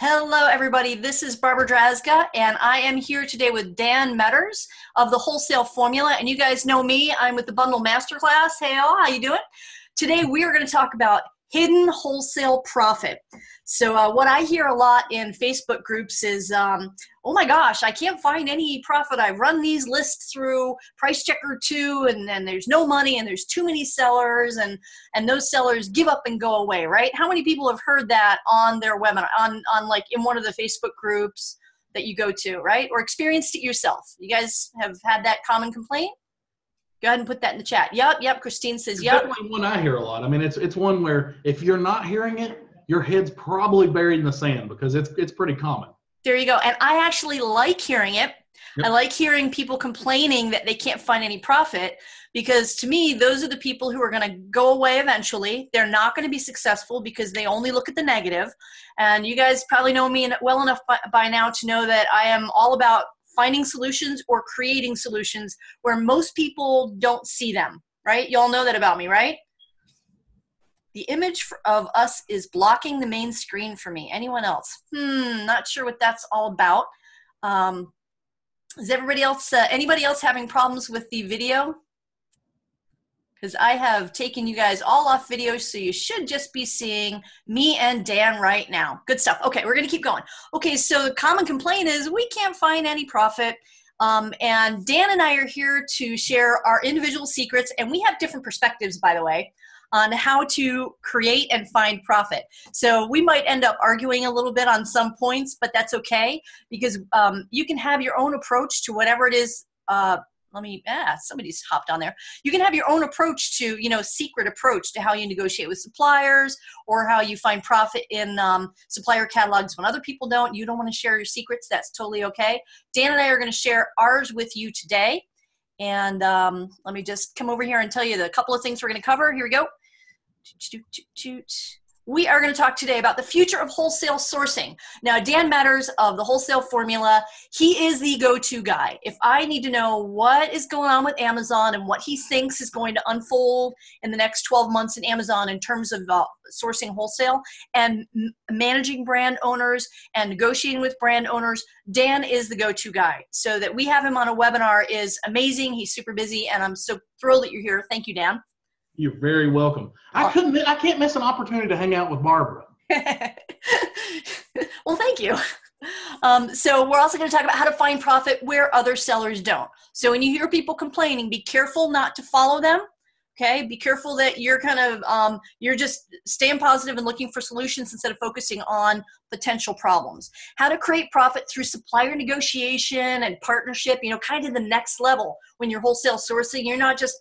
Hello, everybody. This is Barbara Drazga, and I am here today with Dan Meadors of the Wholesale Formula. And you guys know me. I'm with the Bundle Masterclass. Hey, all, how you doing? Today, we are going to talk about hidden wholesale profit. So what I hear a lot in Facebook groups is, oh my gosh, I can't find any profit. I've run these lists through Price Checker 2, and there's no money, and there's too many sellers, and those sellers give up and go away, right? How many people have heard that on their webinar, on like in one of the Facebook groups that you go to, right? Or experienced it yourself? You guys have had that common complaint? Go ahead and put that in the chat. Yep. Christine says yep. Definitely one I hear a lot. I mean, it's one where if you're not hearing it, your head's probably buried in the sand because it's pretty common. There you go. And I actually like hearing it. Yep. I like hearing people complaining that they can't find any profit, because to me, those are the people who are going to go away eventually. They're not going to be successful because they only look at the negative. And you guys probably know me well enough by now to know that I am all about finding solutions or creating solutions where most people don't see them, right? You all know that about me, right? The image of us is blocking the main screen for me. Anyone else? Not sure what that's all about. Is everybody else, anybody else having problems with the video? Because I have taken you guys all off video, so you should just be seeing me and Dan right now. Good stuff. Okay, we're going to keep going. Okay, so the common complaint is we can't find any profit. And Dan and I are here to share our individual secrets, and we have different perspectives, by the way, on how to create and find profit. So we might end up arguing a little bit on some points, but that's okay, because you can have your own approach to whatever it is. Somebody's hopped on there. You can have your own approach to, secret approach to how you negotiate with suppliers, or how you find profit in supplier catalogs when other people don't. You don't want to share your secrets. That's totally okay. Dan and I are going to share ours with you today. And let me just come over here and tell you the couple of things we're going to cover. Here we go. We are going to talk today about the future of wholesale sourcing. Now, Dan Meadors of the Wholesale Formula, he is the go-to guy. If I need to know what is going on with Amazon and what he thinks is going to unfold in the next 12 months in Amazon in terms of sourcing wholesale and managing brand owners and negotiating with brand owners, Dan is the go-to guy. So that we have him on a webinar is amazing. He's super busy, and I'm so thrilled that you're here. Thank you, Dan. You're very welcome. I can't miss an opportunity to hang out with Barbara. Well, thank you. So we're also going to talk about how to find profit where other sellers don't. So when you hear people complaining, be careful not to follow them. Okay, be careful that you're kind of you're just staying positive and looking for solutions instead of focusing on potential problems. How to create profit through supplier negotiation and partnership. Kind of the next level when you're wholesale sourcing. You're not just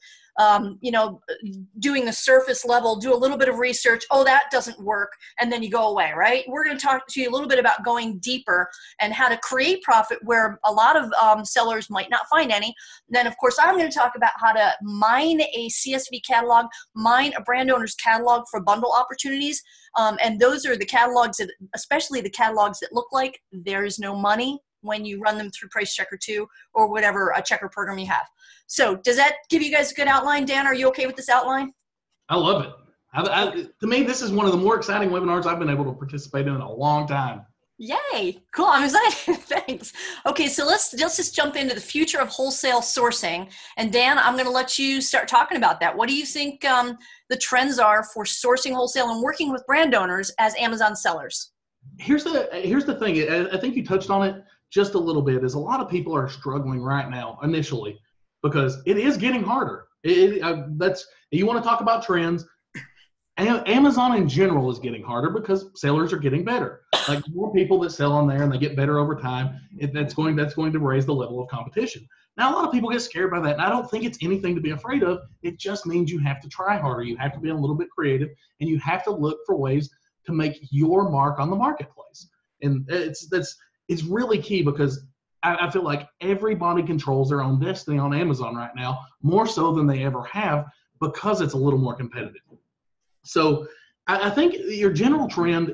doing the surface level, do a little bit of research. Oh, that doesn't work. And then you go away, right? We're going to talk to you a little bit about going deeper and how to create profit where a lot of sellers might not find any. And then, of course, I'm going to talk about how to mine a CSV catalog, mine a brand owner's catalog for bundle opportunities. And those are the catalogs, especially the catalogs that look like there's no money when you run them through Price Checker 2 or whatever a checker program you have. So does that give you guys a good outline? Dan, are you okay with this outline? I love it. To me, this is one of the more exciting webinars I've been able to participate in a long time. Yay. Cool. I'm excited. Thanks. Okay, so let's just jump into the future of wholesale sourcing. And Dan, I'm going to let you start talking about that. What do you think the trends are for sourcing wholesale and working with brand owners as Amazon sellers? Here's the thing. I think you touched on it just a little bit, is a lot of people are struggling right now initially because it is getting harder. You want to talk about trends. Amazon in general is getting harder because sellers are getting better. Like more people that sell on there and they get better over time, that's going to raise the level of competition. Now, a lot of people get scared by that, and I don't think it's anything to be afraid of. It just means you have to try harder. You have to be a little bit creative, and you have to look for ways to make your mark on the marketplace. And it's really key because I feel like everybody controls their own destiny on Amazon right now, more so than they ever have, because it's a little more competitive. So I think your general trend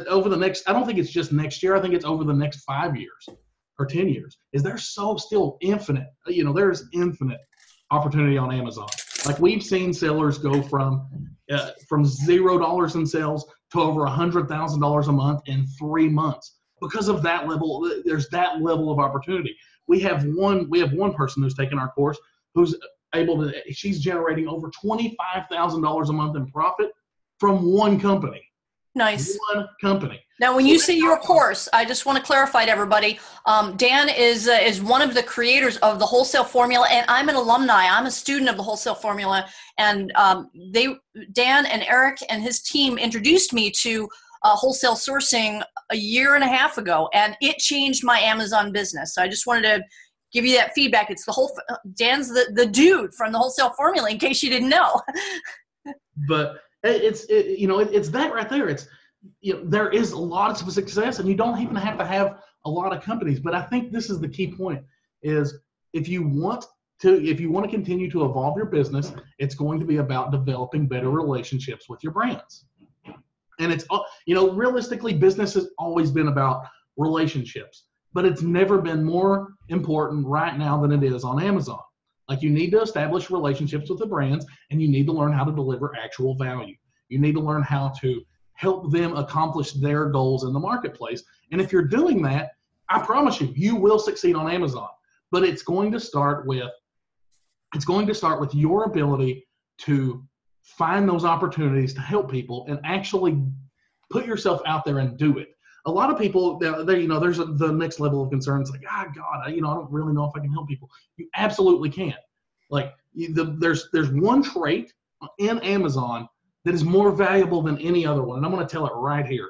over the next, I don't think it's just next year, I think it's over the next 5 years or 10 years, is there's still infinite, there's infinite opportunity on Amazon. Like we've seen sellers go from $0 in sales to over $100,000 a month in 3 months because of that level. There's that level of opportunity. We have one person who's taken our course who's she's generating over $25,000 a month in profit from one company. Nice. One company. Now, when you say your course, I just want to clarify to everybody, Dan is one of the creators of the Wholesale Formula, and I'm an alumni. I'm a student of the Wholesale Formula, and Dan and Eric and his team introduced me to wholesale sourcing a year and a half ago, and it changed my Amazon business. So I just wanted to give you that feedback. It's Dan's the dude from the Wholesale Formula, in case you didn't know. But it's that right there. It's, there is a lot of success, and you don't even have to have a lot of companies. But I think this is the key point: is if you want to continue to evolve your business, it's going to be about developing better relationships with your brands. And it's, realistically, business has always been about relationships, but it's never been more important right now than it is on Amazon. Like, you need to establish relationships with the brands, and you need to learn how to deliver actual value. You need to learn how to help them accomplish their goals in the marketplace. And if you're doing that, I promise you, you will succeed on Amazon. But it's going to start with your ability to find those opportunities to help people and actually put yourself out there and do it. A lot of people, there's the next level of concern. It's like, God, I don't really know if I can help people. You absolutely can. Like, there's one trait in Amazon that is more valuable than any other one, and I'm going to tell it right here.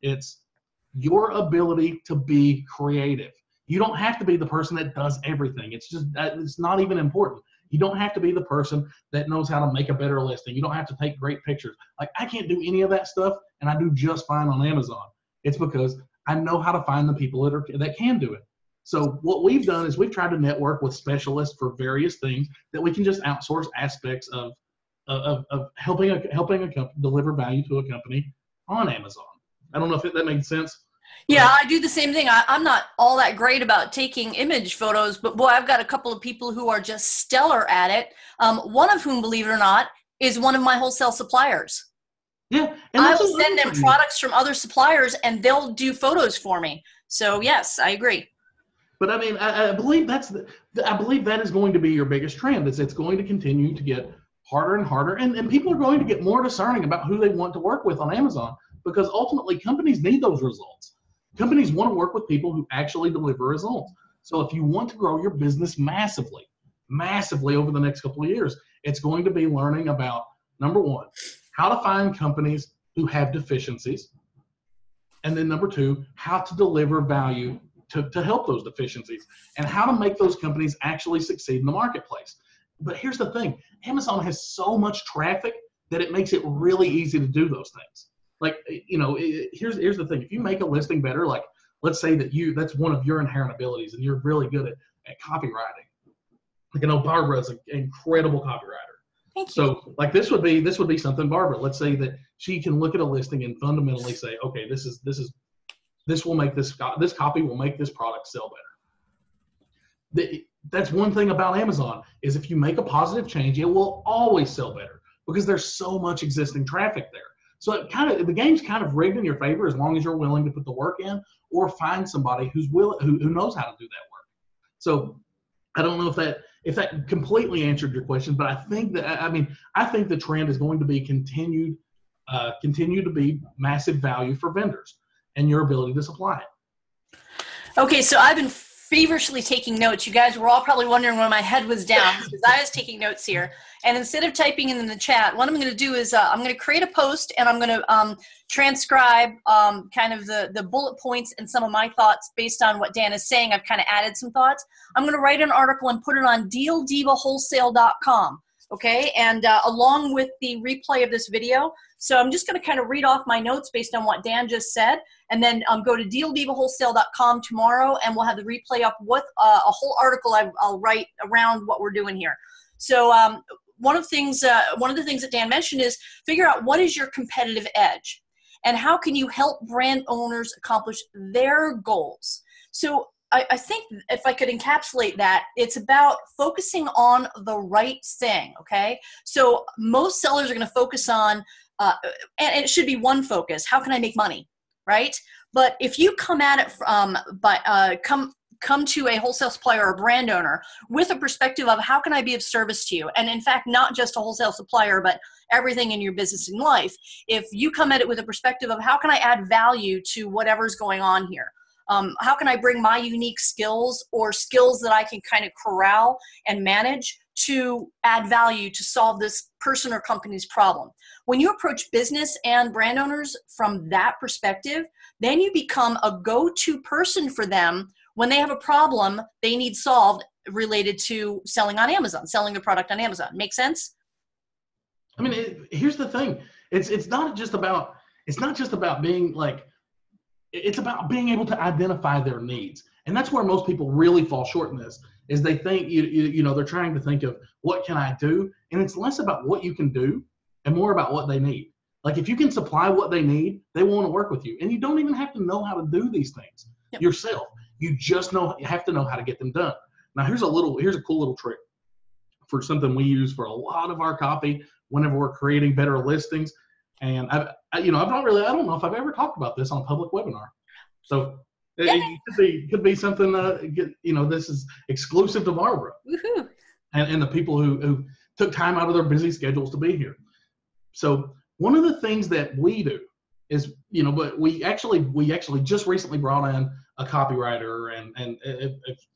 It's your ability to be creative. You don't have to be the person that does everything. It's not even important. You don't have to be the person that knows how to make a better listing. You don't have to take great pictures. Like, I can't do any of that stuff, and I do just fine on Amazon. It's because I know how to find the people that can do it. So what we've done is we've tried to network with specialists for various things that we can just outsource aspects of helping a company deliver value to a company on Amazon. I don't know if that makes sense. Yeah, I do the same thing. I'm not all that great about taking image photos, but boy, I've got a couple of people who are just stellar at it. One of whom, believe it or not, is one of my wholesale suppliers. Yeah, and I will send them products from other suppliers, and they'll do photos for me. So yes, I agree. But I mean, I believe that is going to be your biggest trend. It's going to continue to get harder and harder, and people are going to get more discerning about who they want to work with on Amazon, because ultimately companies need those results. Companies want to work with people who actually deliver results. So if you want to grow your business massively over the next couple of years, it's going to be learning about, number one, how to find companies who have deficiencies, and then number two, how to deliver value to help those deficiencies, and how to make those companies actually succeed in the marketplace. But here's the thing: Amazon has so much traffic that it makes it really easy to do those things. Like, here's the thing: if you make a listing better, like, let's say that's one of your inherent abilities, and you're really good at copywriting. Like, I know Barbara is an incredible copywriter. Thank you. So, like, this would be something, Barbara. Let's say that she can look at a listing and fundamentally say, okay, this will make this copy will make this product sell better. That's one thing about Amazon, is if you make a positive change, it will always sell better because there's so much existing traffic there. So the game's kind of rigged in your favor as long as you're willing to put the work in or find somebody who knows how to do that work. So I don't know if that completely answered your question, but I think the trend is going to be continue to be massive value for vendors and your ability to supply it. Okay, so I've been feverishly taking notes. You guys were all probably wondering why my head was down, because I was taking notes here. And instead of typing in the chat, what I'm going to do is I'm going to create a post, and I'm going to transcribe kind of the bullet points and some of my thoughts based on what Dan is saying. I've kind of added some thoughts. I'm going to write an article and put it on dealdivawholesale.com. Okay, and along with the replay of this video. So I'm just going to kind of read off my notes based on what Dan just said, and then go to dealdivawholesale.com tomorrow, and we'll have the replay up with a whole article I'll write around what we're doing here. So one of the things that Dan mentioned is figure out what is your competitive edge, and how can you help brand owners accomplish their goals. So I think if I could encapsulate that, it's about focusing on the right thing, okay? So most sellers are going to focus on and it should be one focus. How can I make money, right? But if you come at it from, come to a wholesale supplier or brand owner with a perspective of how can I be of service to you? And in fact, not just a wholesale supplier, but everything in your business and life. If you come at it with a perspective of how can I add value to whatever's going on here? How can I bring my unique skills or skills that I can kind of corral and manage to add value to solve this person or company's problem? When you approach business and brand owners from that perspective, then you become a go-to person for them when they have a problem they need solved related to selling on Amazon, selling the product on Amazon. Make sense? I mean, here's the thing. It's not just about being like, it's about being able to identify their needs. And that's where most people really fall short in this, is they think, they're trying to think of what can I do? And it's less about what you can do and more about what they need. Like if you can supply what they need, they want to work with you. And you don't even have to know how to do these things yourself. You just have to know how to get them done. Now here's a cool little trick for something we use for a lot of our copy whenever we're creating better listings. And I don't know if I've ever talked about this on a public webinar. So it could be something, this is exclusive to Barbara and the people who took time out of their busy schedules to be here. So one of the things that we do is, but we actually just recently brought in a copywriter and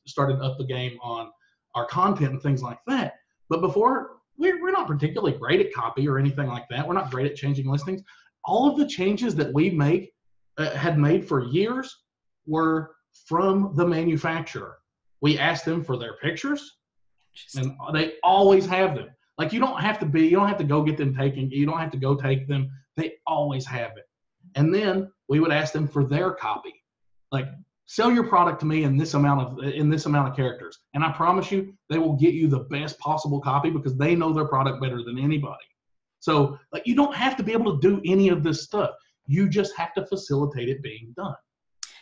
started up the game on our content and things like that. But before, we're not particularly great at copy or anything like that. We're not great at changing listings. All of the changes that we had made for years were from the manufacturer. We asked them for their pictures, and they always have them. Like you don't have to go get them taken. You don't have to go take them. They always have it. And then we would ask them for their copy. Like, sell your product to me in this amount of characters. And I promise you, they will get you the best possible copy because they know their product better than anybody. So like, you don't have to be able to do any of this stuff. You just have to facilitate it being done.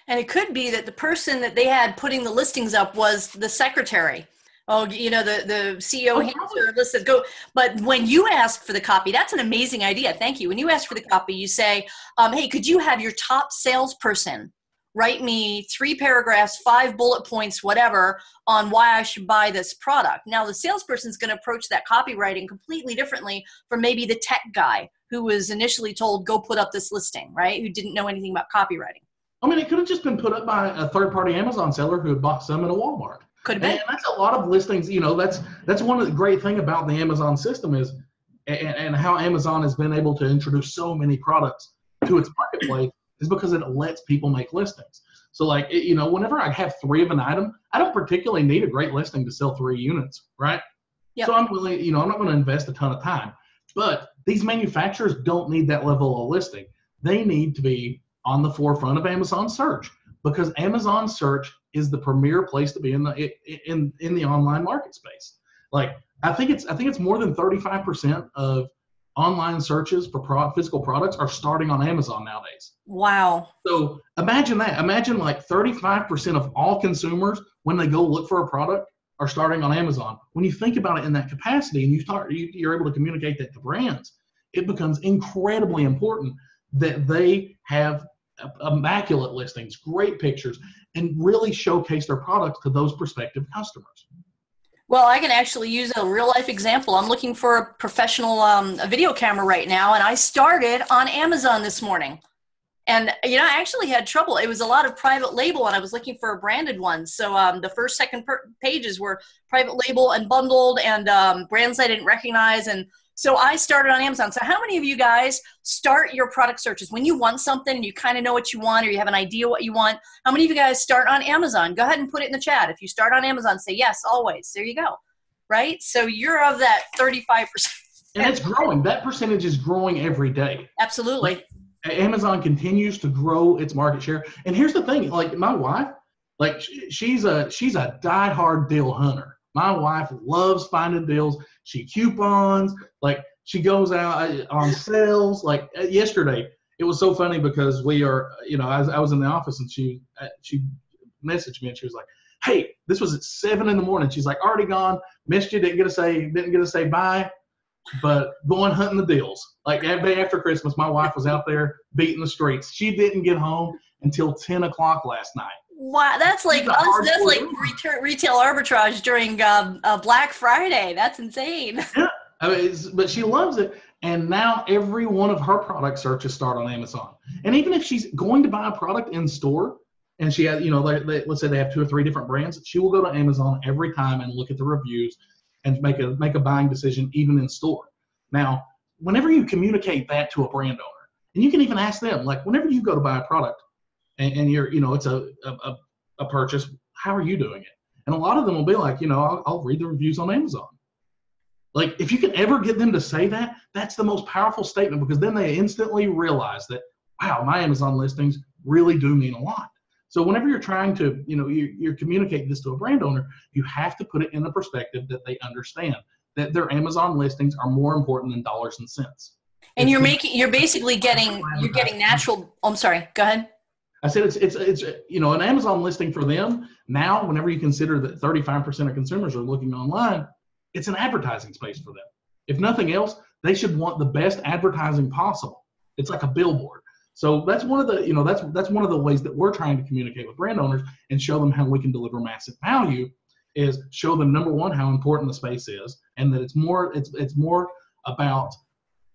And it could be that the person that they had putting the listings up was the secretary. Oh, the CEO hands her list says go. But when you ask for the copy, that's an amazing idea. Thank you. When you ask for the copy, you say, hey, could you have your top salesperson write me 3 paragraphs, 5 bullet points, whatever, on why I should buy this product? Now, the salesperson's going to approach that copywriting completely differently from maybe the tech guy who was initially told, go put up this listing, right? Who didn't know anything about copywriting. I mean, it could have just been put up by a third-party Amazon seller who had bought some at a Walmart. Could have been. And that's a lot of listings. That's one of the great thing about the Amazon system is, and how Amazon has been able to introduce so many products to its marketplace is because it lets people make listings. So like, whenever I have 3 of an item, I don't particularly need a great listing to sell 3 units, right? Yep. So I'm willing, I'm not going to invest a ton of time. But these manufacturers don't need that level of listing. They need to be on the forefront of Amazon search, because Amazon search is the premier place to be in the online market space. Like I think it's more than 35% of online searches for physical products are starting on Amazon nowadays. Wow. So imagine that. Imagine like 35% of all consumers, when they go look for a product, are starting on Amazon. When you think about it in that capacity and you're able to communicate that to brands, it becomes incredibly important that they have immaculate listings, great pictures, and really showcase their products to those prospective customers. Well, I can actually use a real life example. I'm looking for a professional a video camera right now, and I started on Amazon this morning. And, I actually had trouble. It was a lot of private label, and I was looking for a branded one. So the first, second pages were private label and bundled and brands I didn't recognize. And so I started on Amazon. So how many of you guys start your product searches when you want something and you kind of know what you want or you have an idea what you want? How many of you guys start on Amazon? Go ahead and put it in the chat. If you start on Amazon, say yes, always. There you go. Right? So you're of that 35%. And it's growing. That percentage is growing every day. Absolutely. Amazon continues to grow its market share. And here's the thing, like my wife, like she's a diehard deal hunter. My wife loves finding deals. She coupons, like she goes out on sales. Like yesterday, it was so funny because I was in the office and she messaged me and she was like, hey, this was at 7 a.m. She's like, already gone, missed you, didn't get to say bye. but going hunting the deals. Like that day after Christmas, my wife was out there beating the streets. She didn't get home until 10 o'clock last night. Wow, that's like us. That's like retail arbitrage during Black Friday. That's insane. Yeah, I mean, but she loves it. And now every one of her product searches start on Amazon. And even if she's going to buy a product in store, and she has, let's say they have 2 or 3 different brands, she will go to Amazon every time and look at the reviews and make a buying decision even in store. Now, whenever you communicate that to a brand owner, and you can even ask them, like whenever you go to buy a product and you're, it's a purchase, how are you doing it? And a lot of them will be like, I'll read the reviews on Amazon. Like if you can ever get them to say that, that's the most powerful statement, because then they instantly realize that, wow, my Amazon listings really do mean a lot. So whenever you're trying to, you're communicating this to a brand owner, you have to put it in the perspective that they understand that their Amazon listings are more important than dollars and cents. And you're basically getting natural. Oh, I'm sorry. Go ahead. I said it's an Amazon listing for them now. Whenever you consider that 35% of consumers are looking online, it's an advertising space for them. If nothing else, they should want the best advertising possible. It's like a billboard. So that's one of the, that's one of the ways that we're trying to communicate with brand owners and show them how we can deliver massive value, is show them, number one, how important the space is, and that it's more about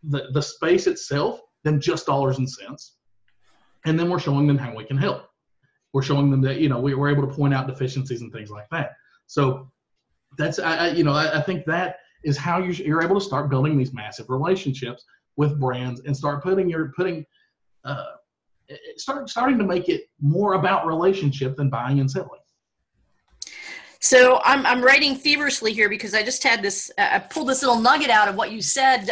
the space itself than just dollars and cents. And then we're showing them how we can help. We're showing them that, we're able to point out deficiencies and things like that. So that's, I think that is how you're able to start building these massive relationships with brands and start starting to make it more about relationship than buying and selling. So I'm writing feverishly here because I just had this, I pulled this little nugget out of what you said.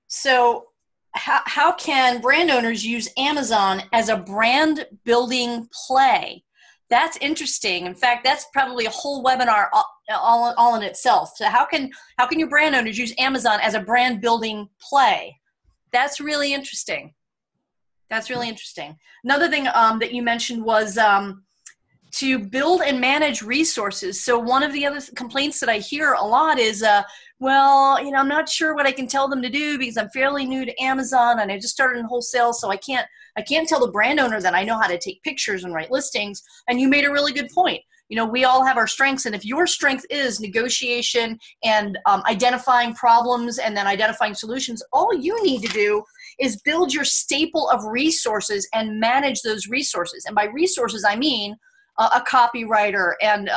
So how can brand owners use Amazon as a brand building play? That's interesting. In fact, that's probably a whole webinar all in itself. So how can your brand owners use Amazon as a brand building play? That's really interesting. That's really interesting. Another thing that you mentioned was to build and manage resources. So one of the other complaints that I hear a lot is, I'm not sure what I can tell them to do because I'm fairly new to Amazon and I just started in wholesale, so I can't tell the brand owner that I know how to take pictures and write listings. And you made a really good point. We all have our strengths, and if your strength is negotiation and identifying problems and then identifying solutions, all you need to do is build your staple of resources and manage those resources. And by resources, I mean a copywriter and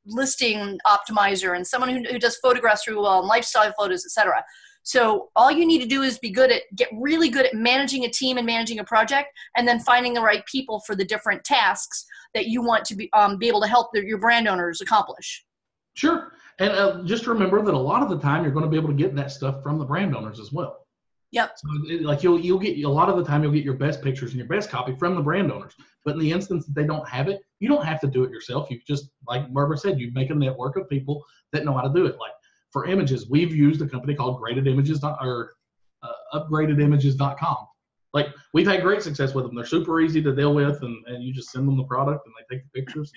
listing optimizer and someone who does photographs through lifestyle photos, etc. So all you need to do is get really good at managing a team and managing a project, and then finding the right people for the different tasks that you want to be able to help your brand owners accomplish. Sure. And just remember that a lot of the time you're going to be able to get that stuff from the brand owners as well. Yep. So you'll get, a lot of the time you'll get your best pictures and your best copy from the brand owners. But in the instance that they don't have it, you don't have to do it yourself. You just, like Barbara said, you make a network of people that know how to do it. Like for images, we've used a company called upgradedimages.com. Like we've had great success with them. They're super easy to deal with, and you just send them the product and they take the pictures.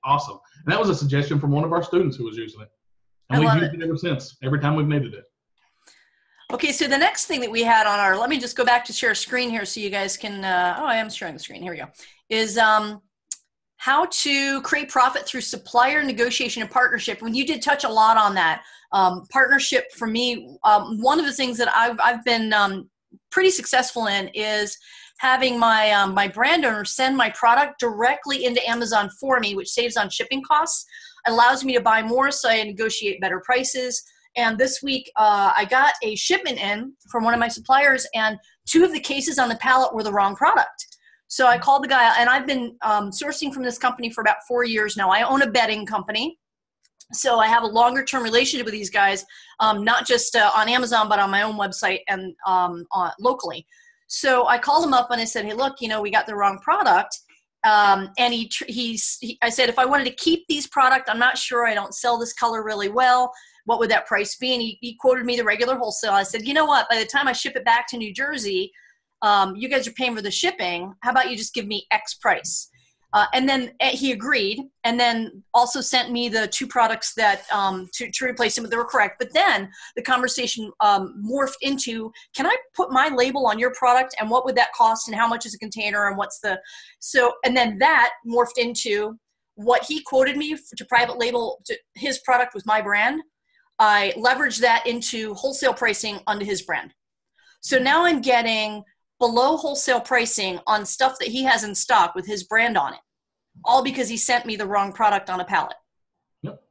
Awesome. And that was a suggestion from one of our students who was using it. And we've used it ever since, every time we've needed it. Okay, so the next thing that we had on let me just go back to share a screen here so you guys can, I am sharing the screen, here we go, is how to create profit through supplier negotiation and partnership. When you did touch a lot on that, partnership for me, one of the things that I've been pretty successful in is having my brand owner send my product directly into Amazon for me, which saves on shipping costs, allows me to buy more so I negotiate better prices. And this week, I got a shipment in from one of my suppliers, and 2 of the cases on the pallet were the wrong product. So I called the guy, and I've been sourcing from this company for about 4 years now. I own a bedding company, so I have a longer-term relationship with these guys, not just on Amazon, but on my own website and locally. So I called him up, and I said, hey, look, we got the wrong product. And I said, if I wanted to keep these product, I'm not sure, I don't sell this color really well. What would that price be? And he quoted me the regular wholesale. I said, you know what? By the time I ship it back to New Jersey, you guys are paying for the shipping. How about you just give me X price? And then he agreed, and then also sent me the 2 products that to replace them, but they were correct. But then the conversation morphed into, can I put my label on your product, and what would that cost, and how much is a container, and and then that morphed into what he quoted me to private label to his product with my brand. I leveraged that into wholesale pricing onto his brand. So now I'm getting below wholesale pricing on stuff that he has in stock with his brand on it, all because he sent me the wrong product on a pallet. Yep.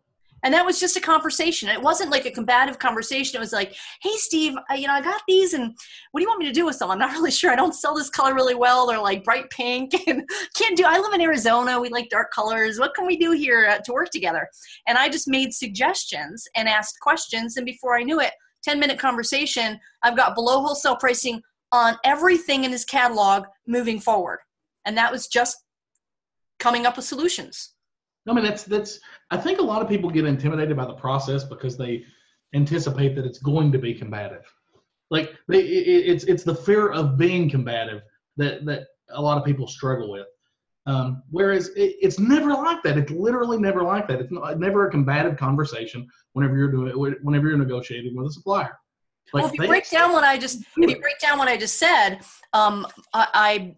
And that was just a conversation. It wasn't like a combative conversation. It was like, hey, Steve, I got these, and what do you want me to do with them? I'm not really sure. I don't sell this color really well. They're like bright pink, and I live in Arizona. We like dark colors. What can we do here to work together? And I just made suggestions and asked questions. And before I knew it, 10-minute conversation, I've got below wholesale pricing on everything in his catalog moving forward. And that was just coming up with solutions. I mean, that's. I think a lot of people get intimidated by the process because they anticipate that it's going to be combative. Like it's the fear of being combative that a lot of people struggle with. Whereas it's never like that. It's literally never like that. It's never a combative conversation whenever you're negotiating with a supplier. Like, well, if you break down what I just said, I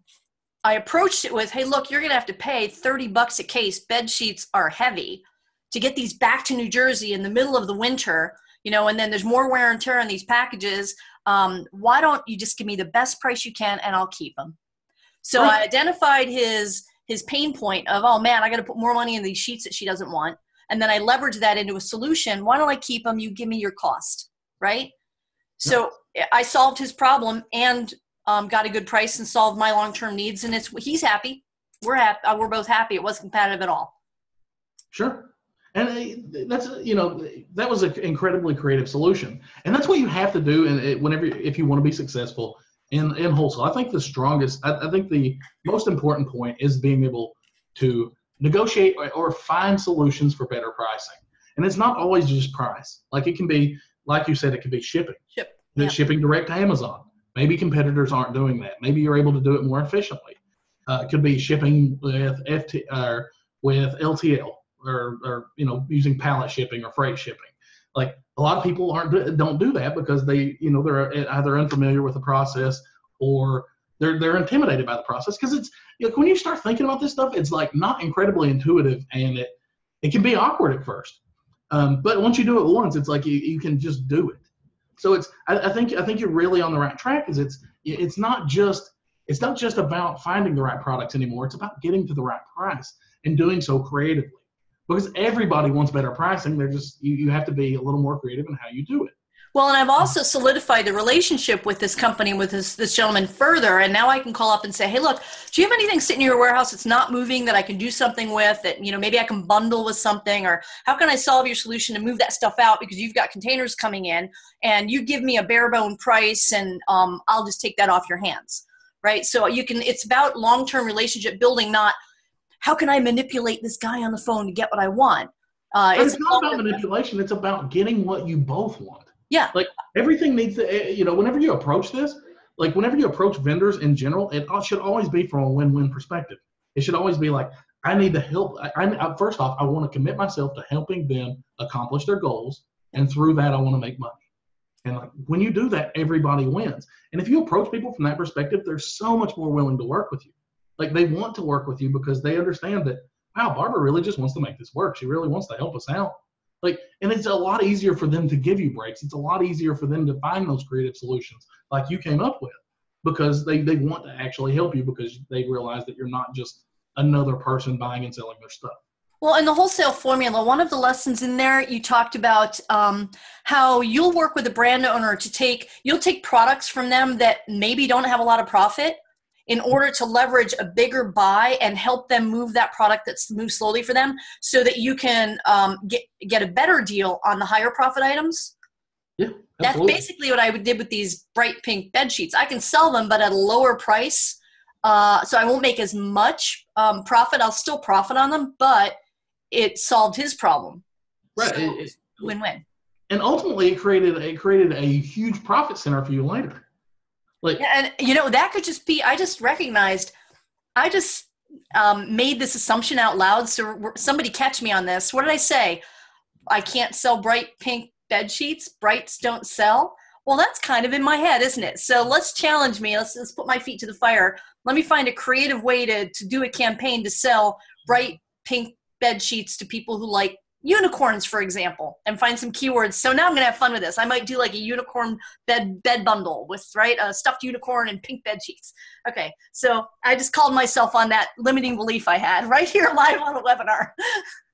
approached it with, hey, look, you're going to have to pay $30 a case. Bed sheets are heavy to get these back to New Jersey in the middle of the winter, and then there's more wear and tear on these packages. Why don't you just give me the best price you can, and I'll keep them? So I identified his pain point of, oh man, I got to put more money in these sheets that she doesn't want. And then I leveraged that into a solution. Why don't I keep them? You give me your cost, right? So I solved his problem and got a good price and solved my long-term needs. And he's happy. We're happy. We're both happy. It wasn't competitive at all. Sure. And that was an incredibly creative solution. And that's what you have to do if you want to be successful in wholesale. I think I think the most important point is being able to negotiate or find solutions for better pricing. And it's not always just price. Like it can be, like you said, it could be shipping. Shipping direct to Amazon. Maybe competitors aren't doing that. Maybe you're able to do it more efficiently. It could be shipping with LTL or using pallet shipping or freight shipping. Like a lot of people don't do that because they're either unfamiliar with the process or they're intimidated by the process, because it's when you start thinking about this stuff, it's like not incredibly intuitive, and it can be awkward at first. But once you do it once, it's like you can just do it. So I think you're really on the right track. It's not just about finding the right products anymore. It's about getting to the right price and doing so creatively, because everybody wants better pricing. They're just you have to be a little more creative in how you do it. Well, and I've also solidified the relationship with this company, with this gentleman further. And now I can call up and say, hey, look, do you have anything sitting in your warehouse that's not moving that I can do something with, that, maybe I can bundle with something, or how can I solve your solution to move that stuff out because you've got containers coming in and you give me a bare bone price and I'll just take that off your hands, right? So it's about long-term relationship building, not how can I manipulate this guy on the phone to get what I want. It's not about manipulation. It's about getting what you both want. Yeah. Like everything needs to, whenever you approach this, like whenever you approach vendors in general, it should always be from a win-win perspective. It should always be like, I need the help. First off, I want to commit myself to helping them accomplish their goals. And through that, I want to make money. And like when you do that, everybody wins. And if you approach people from that perspective, they're so much more willing to work with you. Like they want to work with you because they understand that, wow, Barbara really just wants to make this work. She really wants to help us out. And it's a lot easier for them to give you breaks. It's a lot easier for them to find those creative solutions like you came up with, because they want to actually help you, because they realize that you're not just another person buying and selling their stuff. Well, in the wholesale formula, one of the lessons in there, you talked about how you'll work with a brand owner you'll take products from them that maybe don't have a lot of profit in order to leverage a bigger buy and help them move that product that's moved slowly for them, so that you can get a better deal on the higher profit items. Yeah, absolutely. That's basically what I did with these bright pink bed sheets. I can sell them, but at a lower price. So I won't make as much profit. I'll still profit on them, but it solved his problem. Right. So win-win. And ultimately, it created a huge profit center for you later. And that could just be, I just recognized, I just made this assumption out loud. So somebody catch me on this. What did I say? I can't sell bright pink bed sheets. Brights don't sell. Well, that's kind of in my head, isn't it? So let's challenge me. Let's put my feet to the fire. Let me find a creative way to do a campaign to sell bright pink bed sheets to people who like unicorns, for example, and find some keywords. So now I'm going to have fun with this. I might do like a unicorn bed bundle with, right, a stuffed unicorn and pink bed sheets. Okay, so I just called myself on that limiting belief I had right here live on the webinar.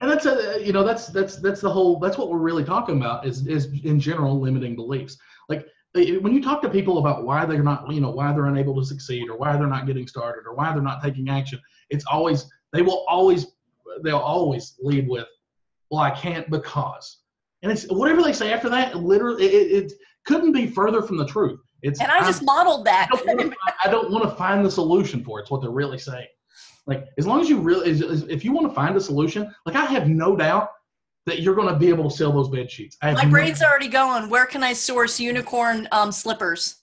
And that's the whole, that's what we're really talking about is in general limiting beliefs. Like when you talk to people about why they're not, why they're unable to succeed or why they're not getting started or why they're not taking action, it's always, they'll always lead with, well, I can't because. And it's whatever they say after that, literally, it couldn't be further from the truth. I just modeled that. I don't want to find the solution for it. It's what they're really saying. Like, as long as you really, if you want to find a solution, like I have no doubt that you're going to be able to sell those bed sheets. My brain's already going. Where can I source unicorn slippers?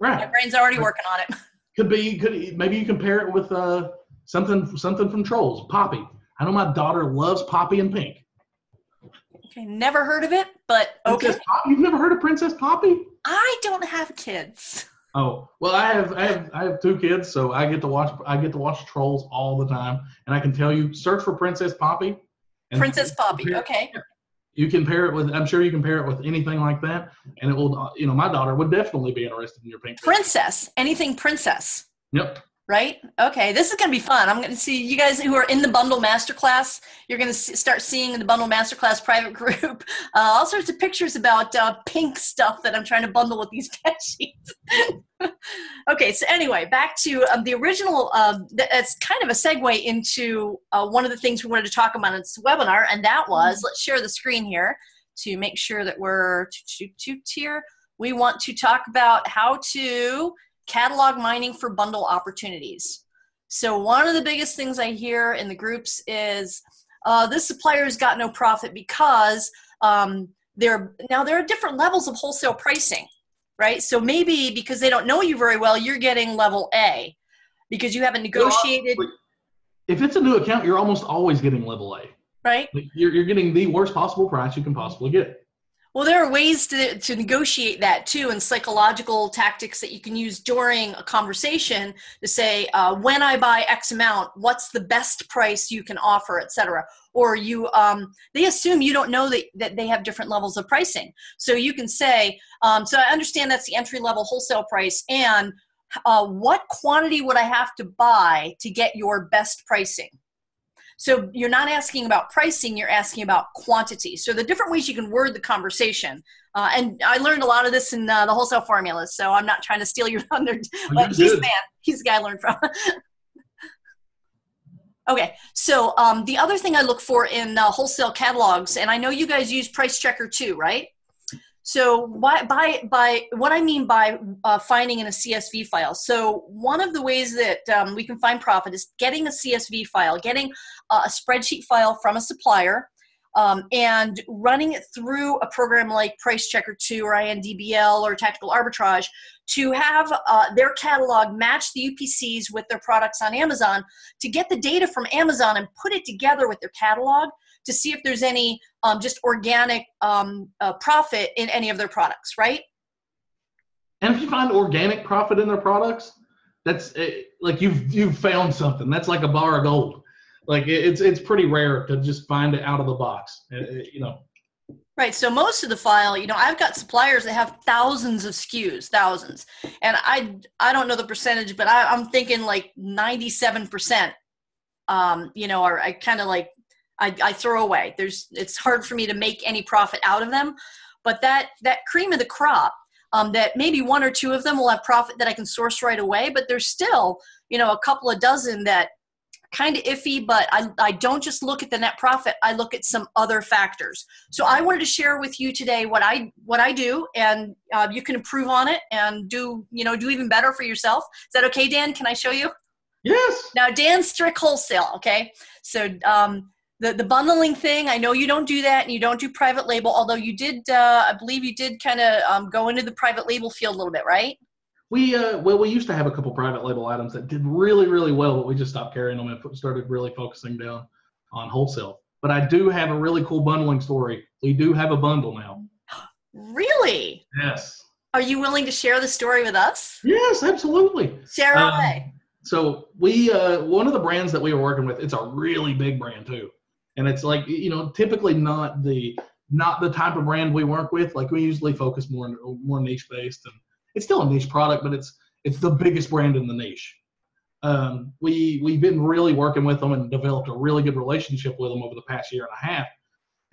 Right. My brain's already working on it. Maybe you can pair it with something from Trolls, Poppy. I know my daughter loves Poppy and pink. Okay, never heard of it, but okay. You've never heard of Princess Poppy? I don't have kids. Oh, well, I have 2 kids, so I get to watch Trolls all the time, and I can tell you, search for Princess Poppy. Princess Poppy, okay. You can pair it with, I'm sure you can pair it with anything like that, and it will, my daughter would definitely be interested in your pink. Princess, anything princess. Yep. Right? Okay, this is going to be fun. I'm going to see you guys who are in the Bundle Masterclass. You're going to start seeing in the Bundle Masterclass private group all sorts of pictures about pink stuff that I'm trying to bundle with these bed sheets. Okay, so anyway, back to the original, that's kind of a segue into one of the things we wanted to talk about in this webinar, and that was, let's share the screen here to make sure that we're here. We want to talk about how to catalog mining for bundle opportunities. So one of the biggest things I hear in the groups is this supplier's got no profit because there are different levels of wholesale pricing, right? So maybe because they don't know you very well, you're getting level A because you haven't negotiated. If it's a new account, you're almost always getting level A. Right. You're getting the worst possible price you can possibly get. Well, there are ways to negotiate that too, and psychological tactics that you can use during a conversation to say, when I buy X amount, what's the best price you can offer, etc. Or they assume you don't know that they have different levels of pricing. So you can say, so I understand that's the entry-level wholesale price, and what quantity would I have to buy to get your best pricing? So you're not asking about pricing, you're asking about quantity. So the different ways you can word the conversation. And I learned a lot of this in the wholesale formulas, so I'm not trying to steal your thunder, but he's the man. He's the guy I learned from. Okay, so the other thing I look for in wholesale catalogs, and I know you guys use Price Checker too, right? So by what I mean by finding in a CSV file. So one of the ways that we can find profit is getting a CSV file, getting a spreadsheet file from a supplier, and running it through a program like Price Checker 2 or INDBL or Tactical Arbitrage to have their catalog match the UPCs with their products on Amazon, to get the data from Amazon and put it together with their catalog to see if there's any just organic profit in any of their products, right? And if you find organic profit in their products, that's like you've found something. That's like a bar of gold. Like it's pretty rare to just find it out of the box, Right. So most of the file, I've got suppliers that have thousands of SKUs, thousands, and I don't know the percentage, but I'm thinking like 97%. Or I kind of like. I throw away. It's hard for me to make any profit out of them, but that cream of the crop, that maybe 1 or 2 of them will have profit that I can source right away, but there's still, a couple of dozen that kind of iffy, but I don't just look at the net profit. I look at some other factors. So I wanted to share with you today what I do, and you can improve on it and do even better for yourself. Is that okay, Dan? Can I show you? Yes. Now, Dan's strict wholesale. Okay. So, the bundling thing, I know you don't do that, and you don't do private label, although you did, I believe you did kind of go into the private label field a little bit, right? We used to have a couple private label items that did really, really well, but we just stopped carrying them and started really focusing down on wholesale. But I do have a really cool bundling story. We do have a bundle now. Really? Yes. Are you willing to share the story with us? Yes, absolutely. Share away. So we, one of the brands that we were working with, it's a really big brand too. And it's like, typically not the type of brand we work with. Like we usually focus more niche based, and it's still a niche product, but it's the biggest brand in the niche. We've been really working with them and developed a really good relationship with them over the past year and a half.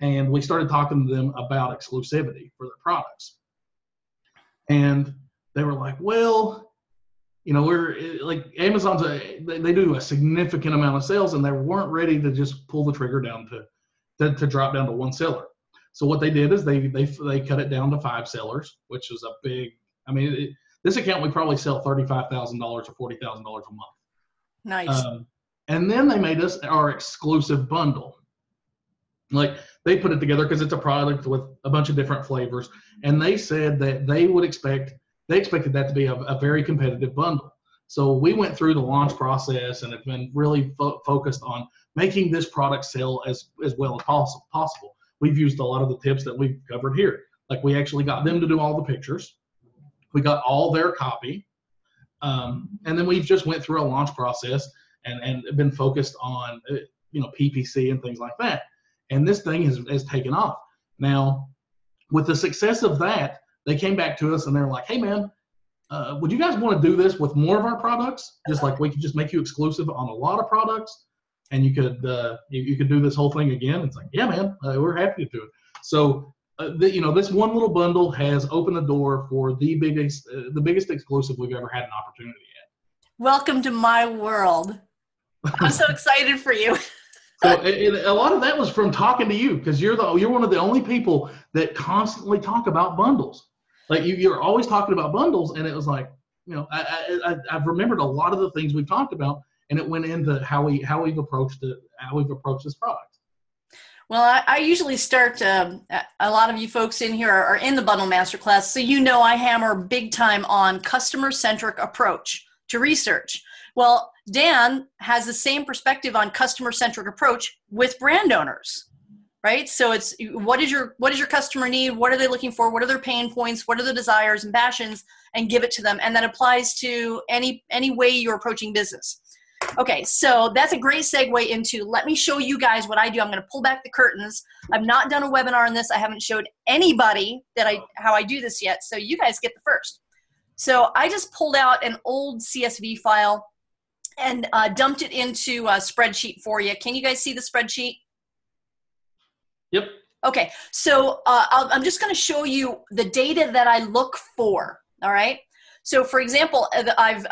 And we started talking to them about exclusivity for their products. And they were like, well, we're like Amazon's they do a significant amount of sales, and they weren't ready to just pull the trigger down to drop down to one seller. So what they did is they cut it down to 5 sellers, which is a big. I mean, this account we probably sell $35,000 or $40,000 a month. Nice. And then they made us our exclusive bundle. Like they put it together because it's a product with a bunch of different flavors, and they said that they expected that to be a very competitive bundle. So we went through the launch process and have been really focused on making this product sell as well as possible. We've used a lot of the tips that we've covered here. Like we actually got them to do all the pictures. We got all their copy. And then we've just went through a launch process and been focused on, PPC and things like that. And this thing has taken off. Now, with the success of that, they came back to us and they're like, hey, man, would you guys want to do this with more of our products? Just like we could just make you exclusive on a lot of products, and you could do this whole thing again. It's like, yeah, man, we're happy to do it. So, this one little bundle has opened the door for the biggest exclusive we've ever had an opportunity at. Welcome to my world. I'm so excited for you. So a lot of that was from talking to you, because you're one of the only people that constantly talk about bundles. Like you're always talking about bundles, and it was like, I've remembered a lot of the things we've talked about, and it went into how we've approached this product. Well, I usually start, a lot of you folks in here are in the Bundle Masterclass, so I hammer big time on customer-centric approach to research. Well, Dan has the same perspective on customer-centric approach with brand owners, right? So it's what does your customer need? What are they looking for? What are their pain points? What are their desires and passions? And give it to them. And that applies to any way you're approaching business. Okay, so that's a great segue into, let me show you guys what I do. I'm going to pull back the curtains. I've not done a webinar on this. I haven't showed anybody how I do this yet, so you guys get the first. So I just pulled out an old CSV file and dumped it into a spreadsheet for you. Can you guys see the spreadsheet? Yep. Okay, so I'm just going to show you the data that I look for, all right? So for example, I've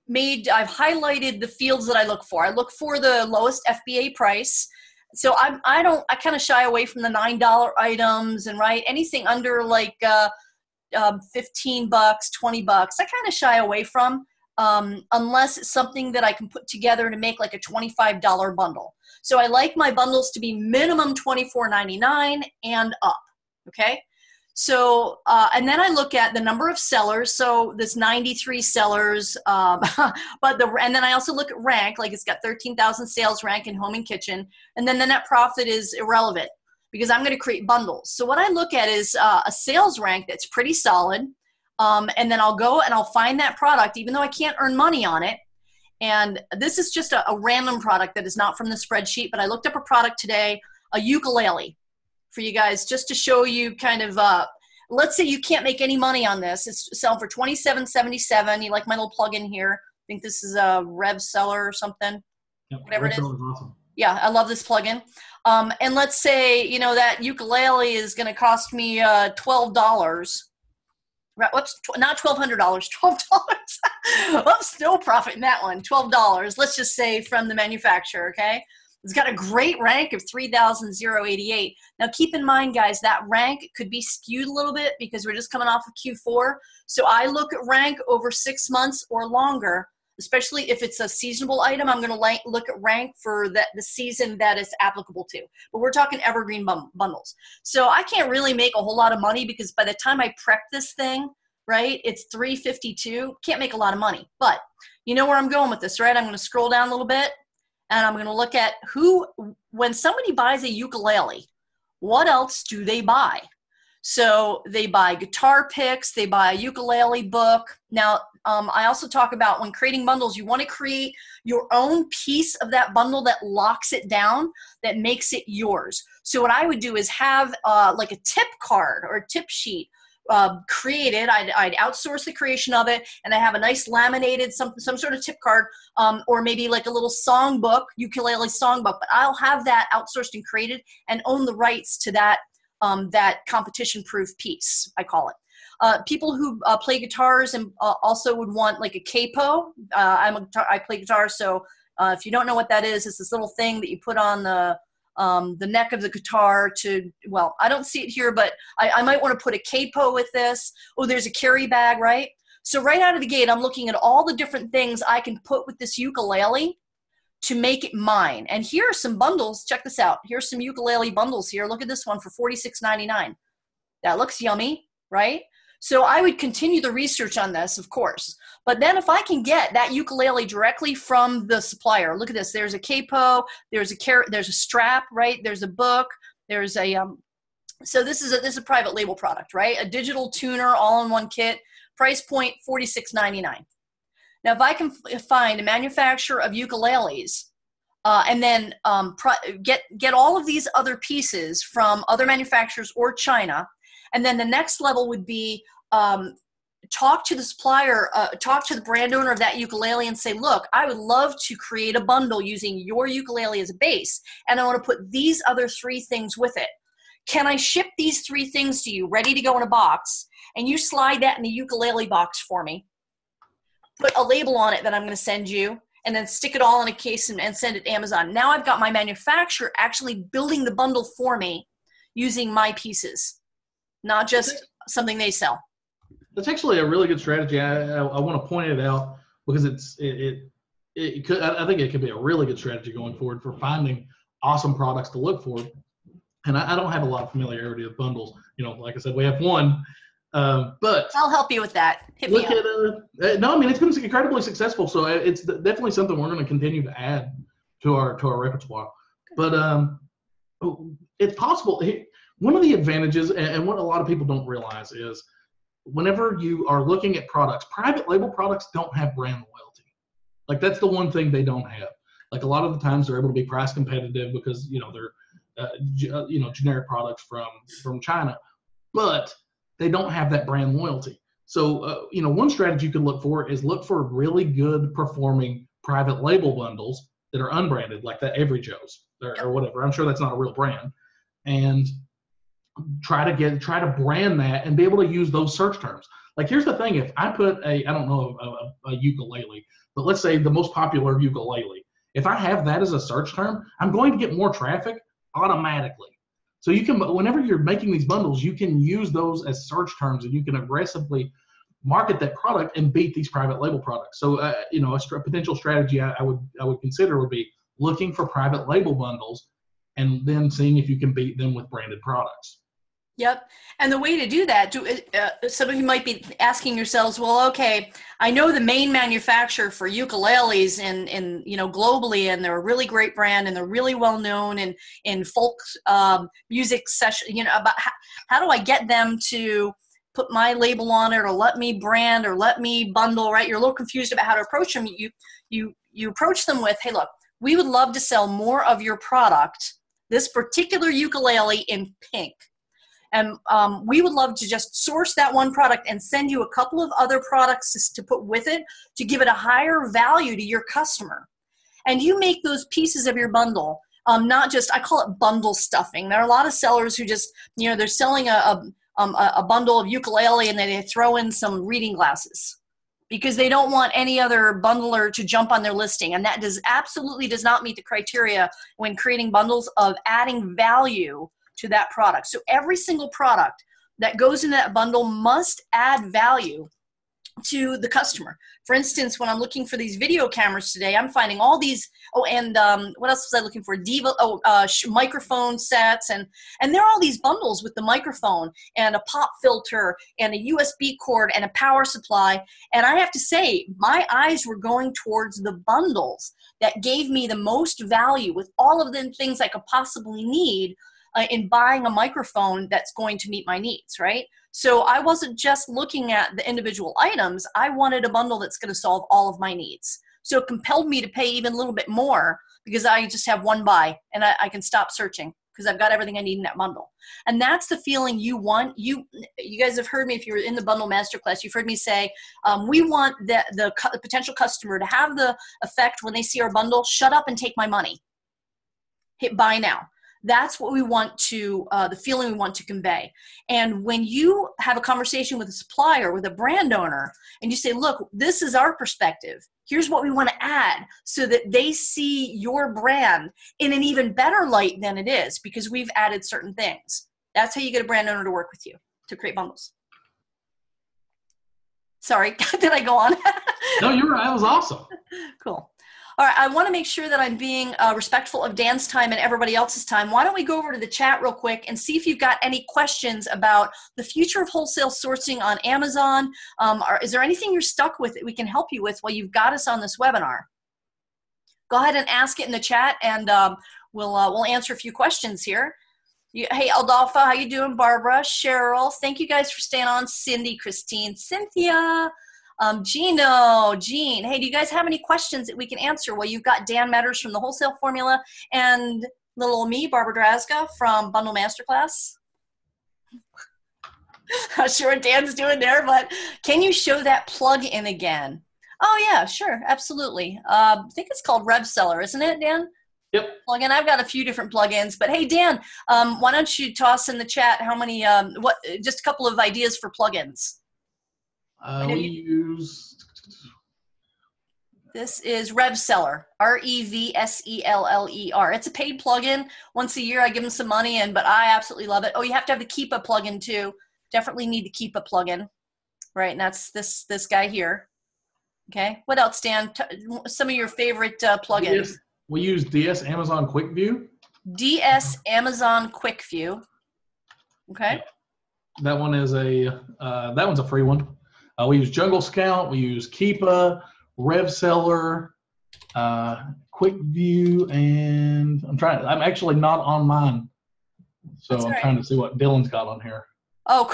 highlighted the fields that I look for. I look for the lowest FBA price. So I kind of shy away from the $9 items, and anything under like 15 bucks, 20 bucks, I kind of shy away from, unless it's something that I can put together to make like a $25 bundle. So I like my bundles to be minimum $24.99 and up. Okay. So, and then I look at the number of sellers. So there's 93 sellers, and then I also look at rank, like it's got 13,000 sales rank in home and kitchen. And then the net profit is irrelevant because I'm going to create bundles. So what I look at is a sales rank that's pretty solid. And then I'll go and I'll find that product, even though I can't earn money on it. And this is just a random product that is not from the spreadsheet, but I looked up a product today, a ukulele, for you guys, just to show you kind of, let's say you can't make any money on this. It's selling for $27.77. You like my little plug-in here? I think this is a Rev Seller or something. Yep, whatever it is. Awesome. Yeah, I love this plugin. And let's say, that ukulele is going to cost me $12. Whoops, not $1,200, $12. Whoops, no profit in that one, $12. Let's just say from the manufacturer, okay? It's got a great rank of 3,088. Now, keep in mind, guys, that rank could be skewed a little bit because we're just coming off of Q4. So I look at rank over 6 months or longer, especially if it's a seasonable item. I'm going to look at rank for the season that it's applicable to. But we're talking evergreen bundles. So I can't really make a whole lot of money because by the time I prep this thing, right? It's $352. Can't make a lot of money, but you know where I'm going with this, right? I'm going to scroll down a little bit and I'm going to look at when somebody buys a ukulele, what else do they buy? So they buy guitar picks, they buy a ukulele book. Now, I also talk about when creating bundles, you want to create your own piece of that bundle that locks it down, that makes it yours. So what I would do is have like a tip card or a tip sheet created. I'd outsource the creation of it, and I have a nice laminated some sort of tip card, or maybe like a little songbook, ukulele songbook. But I'll have that outsourced and created, and own the rights to that that competition-proof piece, I call it. People who play guitars and also would want like a capo. I play guitar, so if you don't know what that is, it's this little thing that you put on the neck of the guitar to, well, I don't see it here, but I might want to put a capo with this. Oh, there's a carry bag, right? So right out of the gate, I'm looking at all the different things I can put with this ukulele to make it mine. And here are some bundles. Check this out. Here's some ukulele bundles here. Look at this one for $46.99. That looks yummy, right? So I would continue the research on this, of course. But then if I can get that ukulele directly from the supplier, look at this. There's a capo, there's a strap, right? There's a book, there's a so this is a private label product, right? A digital tuner all-in-one kit, price point $46.99. Now, if I can find a manufacturer of ukuleles and then get all of these other pieces from other manufacturers or China, and then the next level would be talk to the supplier, talk to the brand owner of that ukulele and say, look, I would love to create a bundle using your ukulele as a base, and I want to put these other 3 things with it. Can I ship these 3 things to you ready to go in a box, and you slide that in the ukulele box for me? Put a label on it that I'm going to send you, and then stick it all in a case and send it to Amazon. Now I've got my manufacturer actually building the bundle for me using my pieces, not just something they sell. That's actually a really good strategy. I want to point it out because I think it could be a really good strategy going forward for finding awesome products to look for. And I don't have a lot of familiarity with bundles. You know, like I said, we have one. But I'll help you with that. No, I mean, it's been incredibly successful, so it's definitely something we're going to continue to add to our repertoire. But it's possible. One of the advantages, and what a lot of people don't realize, is whenever you are looking at products, private label products don't have brand loyalty. Like, that's the one thing they don't have. Like, a lot of the times they're able to be price competitive because they're generic products from China, but they don't have that brand loyalty. So, one strategy you could look for really good performing private label bundles that are unbranded, like that Avery Joe's or whatever. I'm sure that's not a real brand. And try to brand that and be able to use those search terms. Like, here's the thing. If I put a ukulele, but let's say the most popular ukulele, if I have that as a search term, I'm going to get more traffic automatically. So you can, whenever you're making these bundles, you can use those as search terms, and you can aggressively market that product and beat these private label products. So, a potential strategy I would consider would be looking for private label bundles and then seeing if you can beat them with branded products. Yep. And the way to do that, some of you might be asking yourselves, well, okay, I know the main manufacturer for ukuleles in globally, and they're a really great brand, and they're really well known in folk music session, about how do I get them to put my label on it, or let me brand, or let me bundle, right? You're a little confused about how to approach them. You approach them with, hey, look, we would love to sell more of your product, this particular ukulele in pink. And we would love to just source that one product and send you a couple of other products to put with it to give it a higher value to your customer. And you make those pieces of your bundle, not just, I call it bundle stuffing. There are a lot of sellers who just, they're selling a bundle of ukulele and then they throw in some reading glasses because they don't want any other bundler to jump on their listing. And that absolutely does not meet the criteria when creating bundles of adding value to that product. So every single product that goes in that bundle must add value to the customer. For instance, when I'm looking for these video cameras today, I'm finding all these, and what else was I looking for? Microphone sets, and there are all these bundles with the microphone and a pop filter and a USB cord and a power supply. And I have to say, my eyes were going towards the bundles that gave me the most value with all of the things I could possibly need in buying a microphone that's going to meet my needs, right? So I wasn't just looking at the individual items. I wanted a bundle that's going to solve all of my needs. So it compelled me to pay even a little bit more because I just have one buy and I can stop searching because I've got everything I need in that bundle. And that's the feeling you want. You guys have heard me, if you're in the bundle masterclass, you've heard me say, we want the potential customer to have the effect when they see our bundle, shut up and take my money. Hit buy now. That's what we want to, the feeling we want to convey. And when you have a conversation with a supplier, with a brand owner, and you say, look, this is our perspective. Here's what we want to add so that they see your brand in an even better light than it is because we've added certain things. That's how you get a brand owner to work with you, to create bundles. Sorry, did I go on? No, you're right. That was awesome. Cool. All right, I want to make sure that I'm being respectful of Dan's time and everybody else's time. Why don't we go over to the chat real quick and see if you've got any questions about the future of wholesale sourcing on Amazon? Is there anything you're stuck with that we can help you with while you've got us on this webinar? Go ahead and ask it in the chat, and we'll answer a few questions here. Hey, Aldalfa, how you doing? Barbara, Cheryl, thank you guys for staying on. Cindy, Christine, Cynthia. Gino, Jean, hey, do you guys have any questions that we can answer? Well, you've got Dan Meadors from the Wholesale Formula and little old me, Barbara Drazga from Bundle Masterclass. Not sure what Dan's doing there, but can you show that plug-in again? Oh, yeah, sure, absolutely. I think it's called RevSeller, isn't it, Dan? Yep. Plugin. I've got a few different plugins, but hey, Dan, why don't you toss in the chat how many, just a couple of ideas for plugins. We use. This is RevSeller, RevSeller. It's a paid plugin. Once a year, I give them some money, but I absolutely love it. Oh, you have to have the Keepa plugin too. Definitely need the Keepa plugin, right? And that's this guy here. Okay. What else, Dan? Some of your favorite plugins. We use DS Amazon Quick View. DS Amazon Quick View. Okay. That one is that one's a free one. We use Jungle Scout, we use Keepa, RevSeller, Quick View, and I'm actually not on mine. So I'm trying to see what Dylan's got on here. Oh,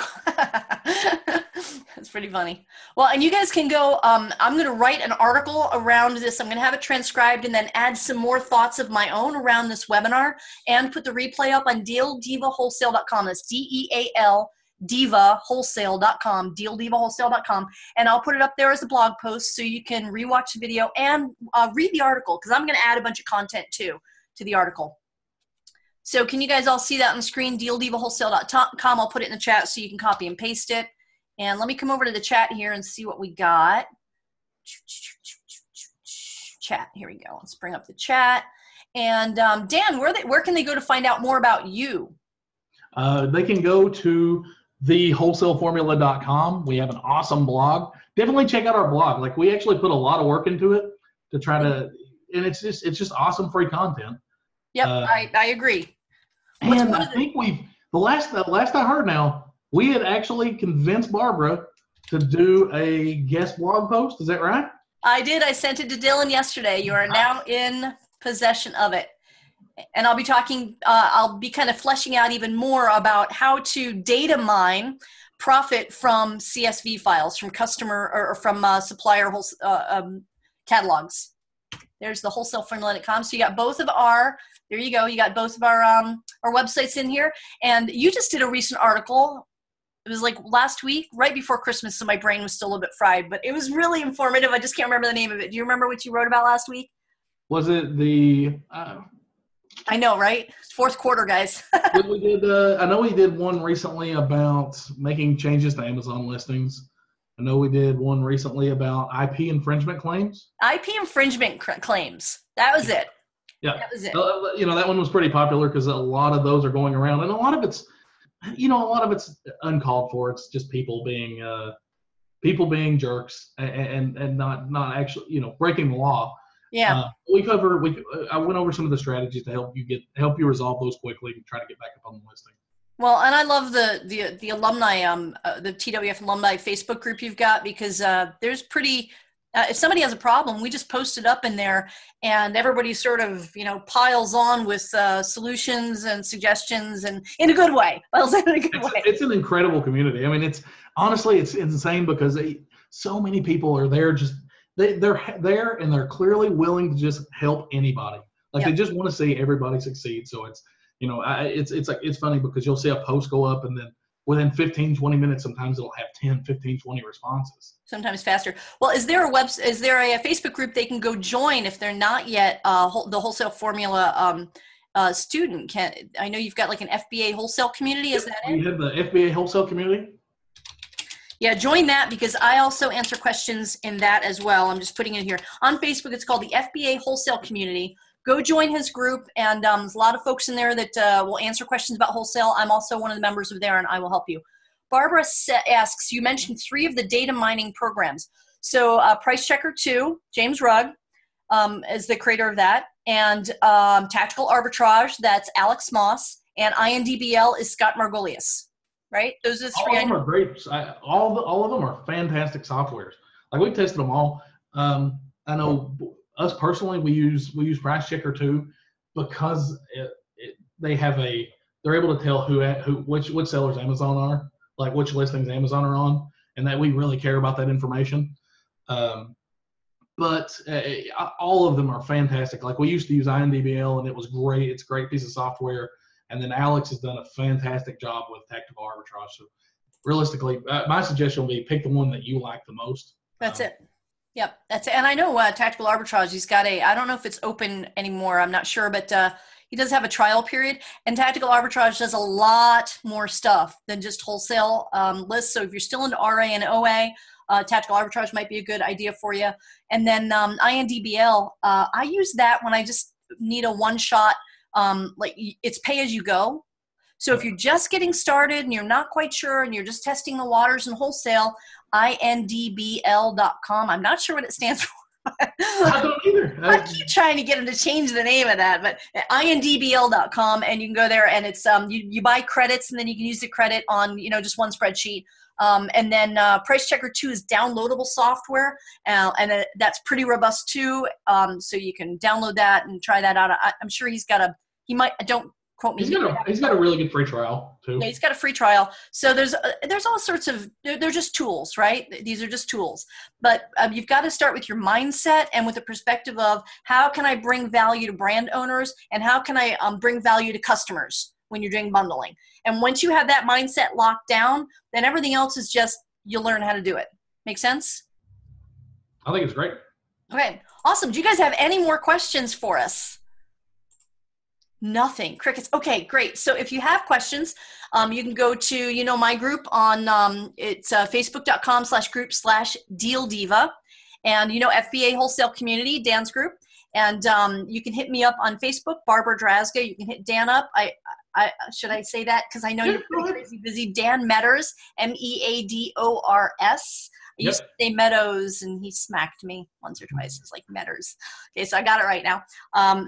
that's pretty funny. Well, and you guys can go, I'm going to write an article around this. I'm going to have it transcribed and then add some more thoughts of my own around this webinar and put the replay up on dealdivawholesale.com. That's DEAL. DivaWholesale.com, DealDivaWholesale.com, and I'll put it up there as a blog post so you can rewatch the video and read the article because I'm going to add a bunch of content too to the article. So can you guys all see that on the screen? DealDivaWholesale.com. I'll put it in the chat so you can copy and paste it. And let me come over to the chat here and see what we got. Chat. Here we go. Let's bring up the chat. And Dan, where can they go to find out more about you? They can go to thewholesaleformula.com. We have an awesome blog. Definitely check out our blog. Like, we actually put a lot of work into it to try to, and it's just awesome free content. Yep, I agree. And I think the last I heard now, we had actually convinced Barbara to do a guest blog post. Is that right? I did. I sent it to Dylan yesterday. You are now in possession of it. And I'll be talking, I'll be kind of fleshing out even more about how to data mine profit from CSV files, from customer or from supplier catalogs. There's the wholesaleformula.com. So you got both of there you go. You got both of our websites in here. And you just did a recent article. It was like last week, right before Christmas, so my brain was still a little bit fried, but it was really informative. I just can't remember the name of it. Do you remember what you wrote about last week? Was it the... I know, right? Fourth quarter, guys. We did. I know we did one recently about making changes to Amazon listings. I know we did one recently about IP infringement claims. IP infringement claims. That was it. Yeah, that was it. That one was pretty popular because a lot of those are going around, and a lot of it's, uncalled for. It's just people being people being jerks and not actually, breaking the law. Yeah. I went over some of the strategies to help you resolve those quickly and try to get back up on the listing. Well, and I love the alumni, the TWF alumni Facebook group you've got, because there's pretty, if somebody has a problem, we just post it up in there, and everybody sort of, piles on with solutions and suggestions, and in a good way. It's an incredible community. I mean, it's insane because so many people are there. They're there, and they're clearly willing to just help anybody. Like, they just want to see everybody succeed. So it's, it's funny because you'll see a post go up, and then within 15, 20 minutes, sometimes it'll have 10, 15, 20 responses. Sometimes faster. Well, is there a Facebook group they can go join if they're not yet the Wholesale Formula student? I know you've got like an FBA wholesale community. Is that it? We have the FBA wholesale community. Yeah, join that, because I also answer questions in that as well. I'm just putting it here. On Facebook, it's called the FBA Wholesale Community. Go join his group, and there's a lot of folks in there that will answer questions about wholesale. I'm also one of the members of there, and I will help you. Barbara asks, you mentioned 3 of the data mining programs. So Price Checker 2, James Rugg is the creator of that, and Tactical Arbitrage, that's Alex Moss, and INDBL is Scott Margolius. Right? Those are the 3. All of them are great. All of them are fantastic softwares. Like, we tested them all. I know us personally, we use Price Checker 2 because they're able to tell which sellers Amazon are, like which listings Amazon are on, and that we really care about that information. But all of them are fantastic. Like, we used to use INDBL, and it was great. It's a great piece of software. And then Alex has done a fantastic job with Tactical Arbitrage. So realistically, my suggestion would be pick the one that you like the most. That's it. Yep, that's it. And I know Tactical Arbitrage, he's got I don't know if it's open anymore, I'm not sure, but he does have a trial period. And Tactical Arbitrage does a lot more stuff than just wholesale lists. So if you're still into RA and OA, Tactical Arbitrage might be a good idea for you. And then INDBL, I use that when I just need a one-shot, like, it's pay as you go. So if you're just getting started and you're not quite sure and you're just testing the waters in wholesale, INDBL.com. I'm not sure what it stands for. I don't either. I keep trying to get them to change the name of that, but INDBL.com, and you can go there, and it's you buy credits, and then you can use the credit on just one spreadsheet. And then Price Checker 2 is downloadable software, and that's pretty robust too. So you can download that and try that out. I'm sure don't quote me. He's got a really good free trial too. Yeah, he's got a free trial. So there's all sorts of, they're just tools, right? These are just tools. But you've got to start with your mindset and with the perspective of, how can I bring value to brand owners, and how can I bring value to customers when you're doing bundling? And once you have that mindset locked down, then everything else is just, you'll learn how to do it. Make sense? I think it's great. Okay, awesome. Do you guys have any more questions for us? Nothing. Crickets. Okay, great. So if you have questions, you can go to, my group on, it's facebook.com/group/dealdiva, and, FBA Wholesale Community, Dan's group. And you can hit me up on Facebook, Barbara Drazga. You can hit Dan up. Should I say that? Because I know you're pretty crazy busy. Dan Meadors, Meadors. I used to say Meadows, and he smacked me once or twice. It's like Meadors. Okay, so I got it right now.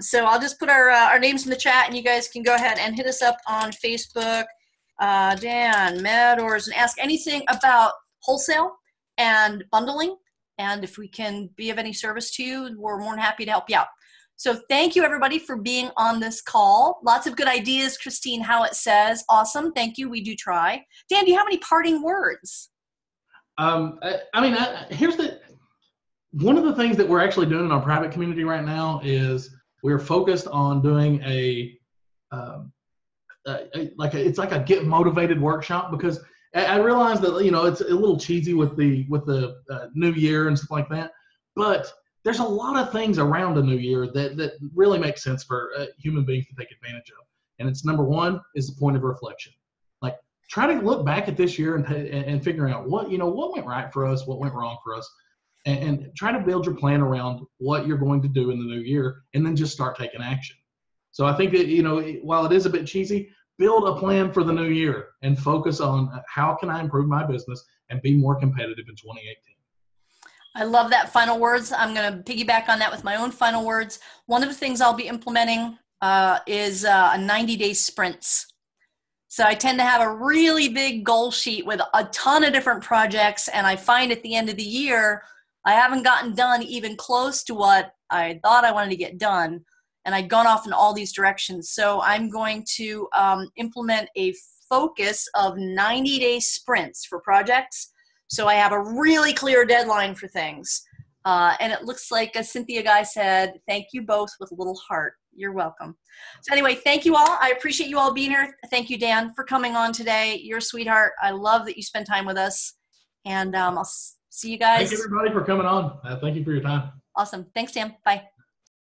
So I'll just put our names in the chat, and you guys can go ahead and hit us up on Facebook, Dan Meadors, and ask anything about wholesale and bundling. And if we can be of any service to you, we're more than happy to help you out. So thank you, everybody, for being on this call. Lots of good ideas, Christine Howett says. Awesome. Thank you. We do try. Dan, do you have any parting words? Here's one of the things that we're actually doing in our private community right now is we're focused on doing it's like a get motivated workshop, because I realize that, it's a little cheesy with the new year and stuff like that, but there's a lot of things around the new year that really make sense for human beings to take advantage of. And it's number one is the point of reflection. Like, try to look back at this year and figure out what went right for us, what went wrong for us, and try to build your plan around what you're going to do in the new year, and then just start taking action. So I think that, while it is a bit cheesy, build a plan for the new year and focus on how can I improve my business and be more competitive in 2018. I love that final words. I'm going to piggyback on that with my own final words. One of the things I'll be implementing is a 90-day sprints. So I tend to have a really big goal sheet with a ton of different projects, and I find at the end of the year, I haven't gotten done even close to what I thought I wanted to get done, and I'd gone off in all these directions. So I'm going to implement a focus of 90-day sprints for projects. So I have a really clear deadline for things. And it looks like, as Cynthia Guy said, thank you both with a little heart. You're welcome. So anyway, thank you all. I appreciate you all being here. Thank you, Dan, for coming on today. You're a sweetheart. I love that you spend time with us. And I'll see you guys. Thank you, everybody, for coming on. Thank you for your time. Awesome. Thanks, Dan. Bye.